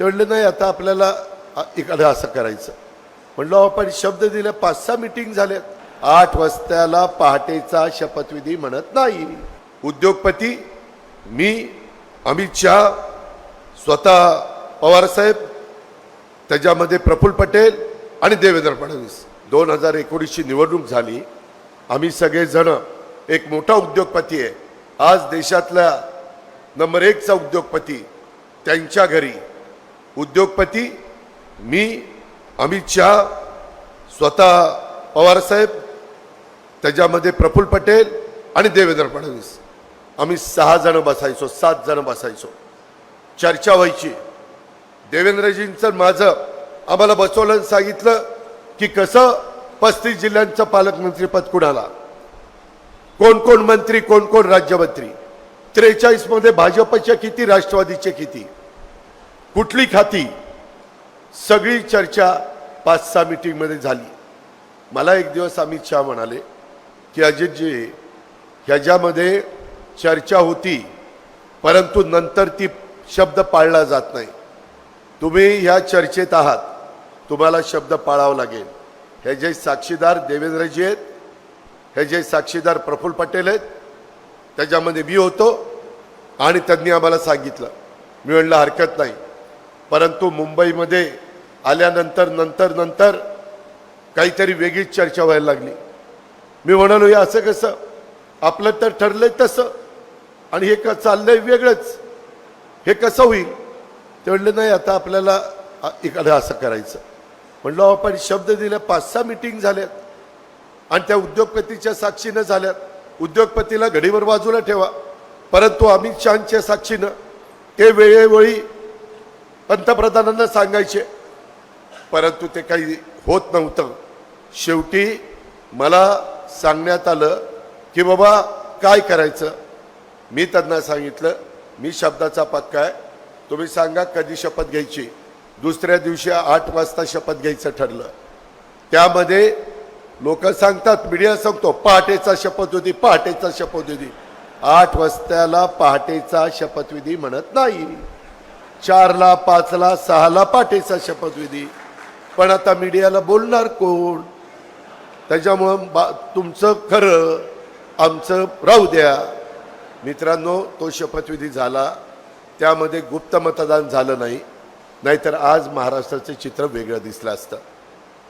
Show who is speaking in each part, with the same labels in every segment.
Speaker 1: ते म्हणले नाही आता आपल्याला इकडे असं करायचं. म्हणलं आपण शब्द दिले, 5-6 मीटिंग झाल्यात. 8 वाजताला पहाटेचा शपथविधी म्हणत नाही. उद्योगपती मी, अमित शहा, स्वतः पवारसाहेब, त्याच्यामध्ये प्रफुल्ल पटेल आणि देवेंद्र फडणवीस. 2019ची निवडणूक झाली. आम्ही सगळेजण, एक मोठा उद्योगपती आहे, आज देशातला नंबर 1चा उद्योगपती, त्यांच्या घरी उद्योगपती मी, अमित शहा, स्वतः पवारसाहेब, त्याच्यामध्ये प्रफुल्ल पटेल आणि देवेंद्र फडणवीस, आम्ही 6 जण बसायचो, 7 जण बसायचो. चर्चा व्हायची. देवेंद्रजींचं माझं आम्हाला बसवलं आणि सांगितलं की कसं 35 जिल्ह्यांचं पालकमंत्रीपद कुणाला, कोण कोण मंत्री, कोण कोण राज्यमंत्री, 43 मध्ये भाजपच्या किती, राष्ट्रवादीचे किती, कुठली खाती, सगळी चर्चा 5-6 मीटिंगमध्ये झाली. मला एक दिवस अमित शहा म्हणाले की अजितजी, ह्याच्यामध्ये चर्चा होती परंतु नंतर ती शब्द पाळला जात नाही. तुम्ही ह्या चर्चेत आहात, तुम्हाला शब्द पाळावा लागेल. ह्याचे साक्षीदार देवेंद्रजी आहेत, ह्याचे साक्षीदार प्रफुल्ल पटेल आहेत, त्याच्यामध्ये मी होतो आणि त्यांनी आम्हाला सांगितलं. मी म्हणलं हरकत नाही. परंतु मुंबईमध्ये आल्यानंतर नंतर काहीतरी वेगळीच चर्चा व्हायला लागली. मी म्हणालो हे असं कसं, आपलं तर ठरलंय तसं आणि हे का चाललंय वेगळंच, हे कसं होईल. ते म्हणले नाही आता आपल्याला इकडे असं करायचं. म्हणलं आपण शब्द दिले, 5-6 मीटिंग झाल्यात आणि त्या उद्योगपतीच्या साक्षीनं झाल्यात. उद्योगपतीला घडीवर बाजूला ठेवा, परंतु अमित शहाच्या साक्षीनं ते वेळोवेळी पंतप्रधानांना सांगायचे, परंतु ते काही होत नव्हतं. शेवटी मला सांगण्यात आलं की बाबा काय करायचं. मी त्यांना सांगितलं मी शब्दाचा पक्का आहे, तुम्ही सांगा कधी शपथ घ्यायची. दुसऱ्या दिवशी 8 वाजता शपथ घ्यायचं ठरलं. त्यामध्ये लोक सांगतात, मीडिया सांगतो पहाटेचा शपथविधी, पहाटेचा शपथविधी. 8 वाजताला पहाटेचा शपथविधी म्हणत नाही. 4ला, 5ला, 6ला पहाटेचा शपथविधी. पण आता मीडियाला बोलणार कोण. त्याच्यामुळं तुमचं खरं, आमचं राहू द्या. मित्रांनो, तो शपथविधी झाला, त्यामध्ये गुप्त मतदान झालं नाही, नाहीतर आज महाराष्ट्राचं चित्र वेगळं दिसलं असतं.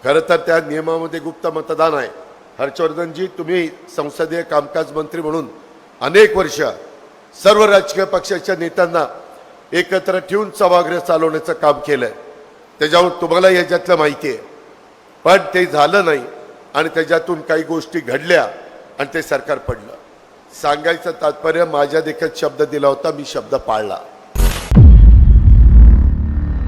Speaker 1: खरं तर त्या नियमामध्ये गुप्त मतदान आहे. हर्षवर्धनजी, तुम्ही संसदीय कामकाज मंत्री म्हणून अनेक वर्ष सर्व राजकीय पक्षाच्या नेत्यांना एकत्र ठेवून सभागृह चालवण्याचं काम केलंय, त्याच्यावर तुम्हाला याच्यातलं माहिती आहे. पण ते झालं नाही आणि त्याच्यातून काही गोष्टी घडल्या आणि ते सरकार पडलं. सांगायचं तात्पर्य, माझ्या देखत शब्द दिला होता, मी शब्द पाळला.